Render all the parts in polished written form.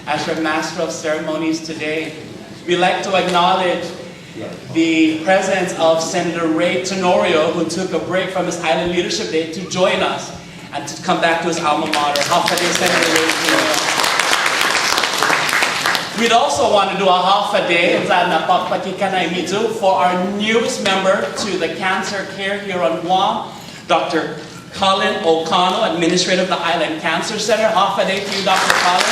as your Master of Ceremonies today. We'd like to acknowledge the presence of Senator Ray Tenorio, who took a break from his Island Leadership Day to join us and to come back to his alma mater. Hafa-day, Senator Ray Tenorio. We'd also want to do a hafa-day for our newest member to the cancer care here on Guam, Dr. Colin O'Connell, Administrator of the Island Cancer Center. Hafa-day to you, Dr. Colin.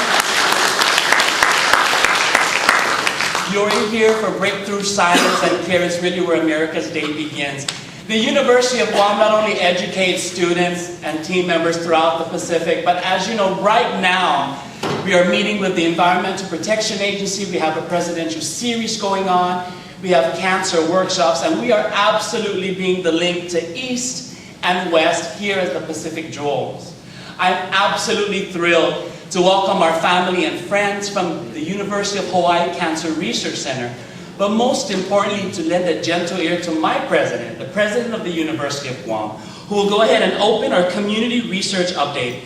You're in here for breakthrough science and care. It's really where America's Day begins. The University of Guam not only educates students and team members throughout the Pacific, but as you know, right now, we are meeting with the Environmental Protection Agency. We have a presidential series going on. We have cancer workshops, and we are absolutely being the link to East and West here at the Pacific Jewels. I'm absolutely thrilled to welcome our family and friends from the University of Hawaii Cancer Research Center, but most importantly, to lend a gentle ear to my president, the president of the University of Guam, who will go ahead and open our community research update.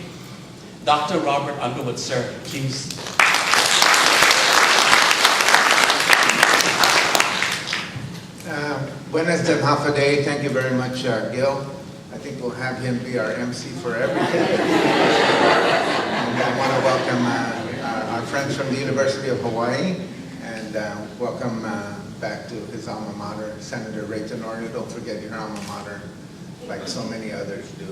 Dr. Robert Underwood, sir, please. Buenas tardes, hafa-day. Thank you very much, Gil. I think we'll have him be our MC for everything. And I want to welcome our friends from the University of Hawaii, and welcome back to his alma mater, Senator Ray Tenorio. Don't forget your alma mater, like so many others do.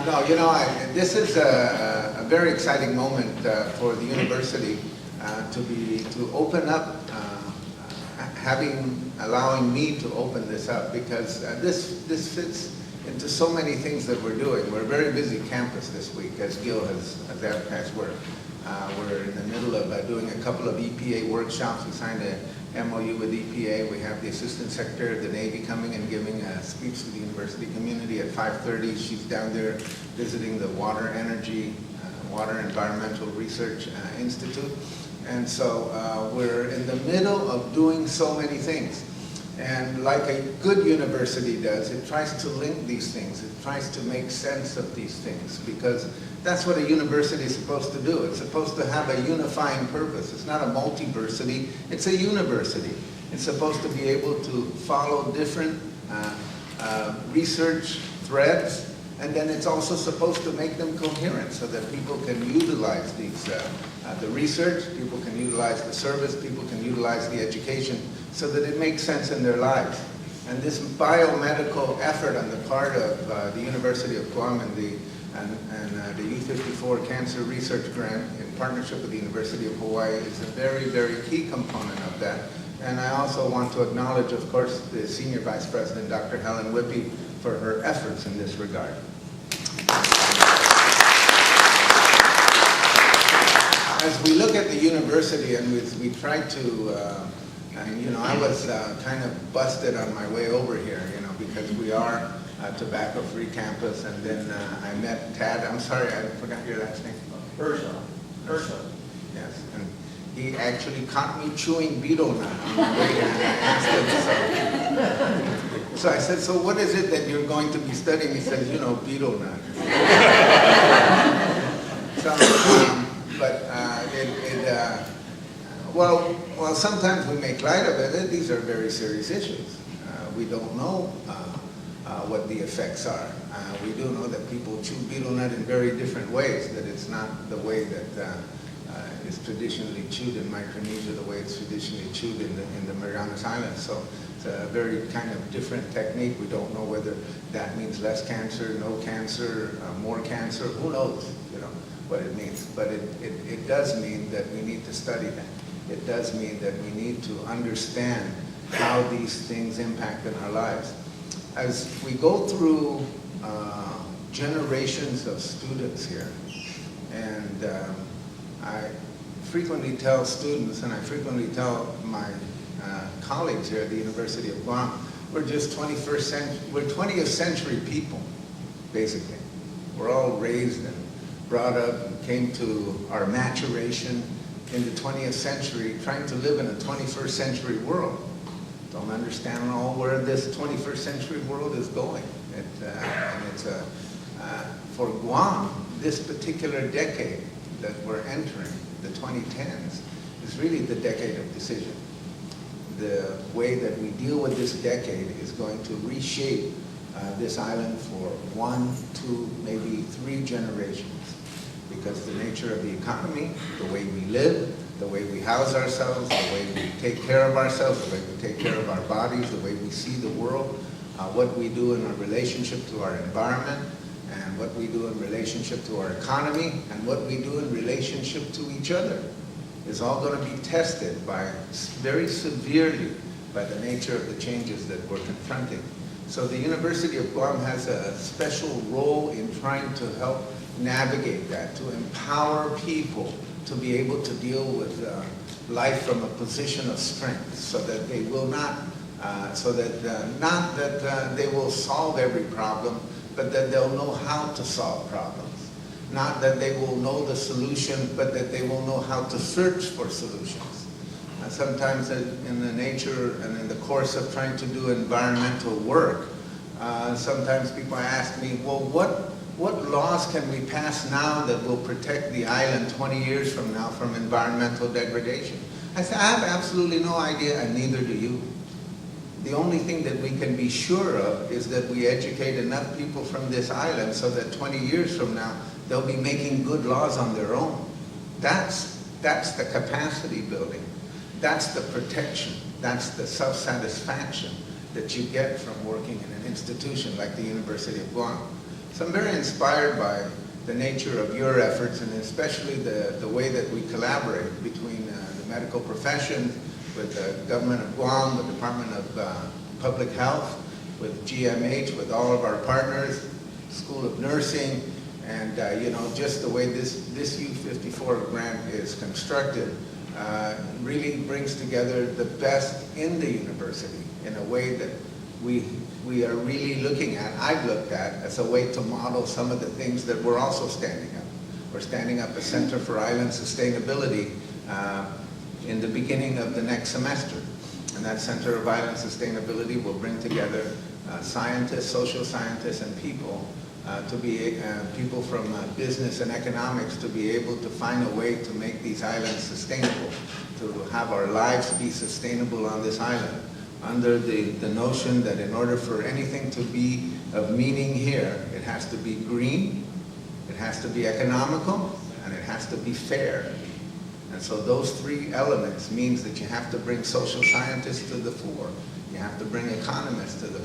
No, you know, this is a very exciting moment for the university to open up, allowing me to open this up, because this fits into so many things that we're doing. We're a very busy campus this week, as Gil has advertised. We're in the middle of doing a couple of EPA workshops. We signed a MOU with EPA. We have the Assistant Secretary of the Navy coming and giving a speech to the university community at 5:30. She's down there visiting the Water Environmental Research Institute. And so we're in the middle of doing so many things. And like a good university does, it tries to link these things. It tries to make sense of these things, because that's what a university is supposed to do. It's supposed to have a unifying purpose. It's not a multiversity, it's a university. It's supposed to be able to follow different research threads, and then it's also supposed to make them coherent so that people can utilize these, the research, people can utilize the service, people can utilize the education, so that it makes sense in their lives. And this biomedical effort on the part of the University of Guam and the U54 Cancer Research Grant in partnership with the University of Hawaii is a very, very key component of that. And I also want to acknowledge, of course, the Senior Vice President, Dr. Helen Whippy, for her efforts in this regard. As we look at the university, and we try to, and you know, I was kind of busted on my way over here, you know, because we are a tobacco-free campus, and then I met Tad. I'm sorry, I forgot your last name. Ursa. Yes, and he actually caught me chewing betel nut on my way here, and I asked him, so I said, so what is it that you're going to be studying? He says, you know, betel nut. So, well, sometimes we make light of it. These are very serious issues. We don't know what the effects are. We do know that people chew betel nut in very different ways, that it's not the way that is traditionally chewed in Micronesia, the way it's traditionally chewed in the Marianas Islands. So it's a very kind of different technique. We don't know whether that means less cancer, no cancer, more cancer. Who knows, you know, what it means. But it does mean that we need to study that. It does mean that we need to understand how these things impact in our lives. As we go through generations of students here, and I frequently tell students, and I frequently tell my colleagues here at the University of Guam, we're just 20th century people, basically. We're all raised and brought up and came to our maturation in the 20th century, trying to live in a 21st century world. Don't understand all where this 21st century world is going. For Guam, this particular decade that we're entering, the 2010s, is really the decade of decision. The way that we deal with this decade is going to reshape this island for 1, 2, maybe 3 generations. Because the nature of the economy, the way we live, the way we house ourselves, the way we take care of ourselves, the way we take care of our bodies, the way we see the world, what we do in our relationship to our environment, and what we do in relationship to our economy, and what we do in relationship to each other is all going to be tested very severely by the nature of the changes that we're confronting. So the University of Guam has a special role in trying to help navigate that, to empower people to be able to deal with life from a position of strength, so that they will not, not that they will solve every problem, but that they'll know how to solve problems. Not that they will know the solution, but that they will know how to search for solutions. Sometimes in the nature and in the course of trying to do environmental work, sometimes people ask me, well, what laws can we pass now that will protect the island 20 years from now from environmental degradation? I say, I have absolutely no idea, and neither do you. The only thing that we can be sure of is that we educate enough people from this island so that 20 years from now, they'll be making good laws on their own. That's the capacity building. That's the protection. That's the self-satisfaction that you get from working in an institution like the University of Guam. So I'm very inspired by the nature of your efforts, and especially the way that we collaborate between the medical profession, with the government of Guam, the Department of Public Health, with GMH, with all of our partners, School of Nursing, and just the way this U54 grant is constructed really brings together the best in the university in a way that we are really looking at, I've looked at, as a way to model some of the things that we're also standing up. We're standing up a Center for Island Sustainability in the beginning of the next semester. And that Center of Island Sustainability will bring together scientists, social scientists, and people people from business and economics to be able to find a way to make these islands sustainable, to have our lives be sustainable on this island, under the notion that in order for anything to be of meaning here, it has to be green, it has to be economical, and it has to be fair. And so those 3 elements means that you have to bring social scientists to the fore, you have to bring economists to the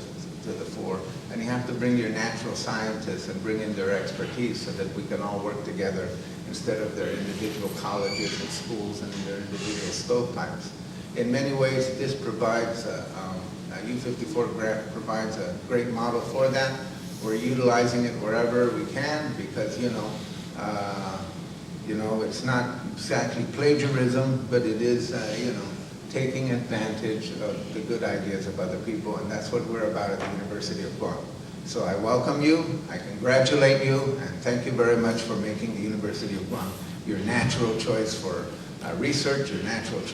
fore, and you have to bring your natural scientists and bring in their expertise so that we can all work together instead of their individual colleges and schools and their individual stovepipes. In many ways, this provides, U54 grant provides a great model for that. We're utilizing it wherever we can because, it's not exactly plagiarism, but it is, taking advantage of the good ideas of other people, and that's what we're about at the University of Guam. So I welcome you, I congratulate you, and thank you very much for making the University of Guam your natural choice for research, your natural choice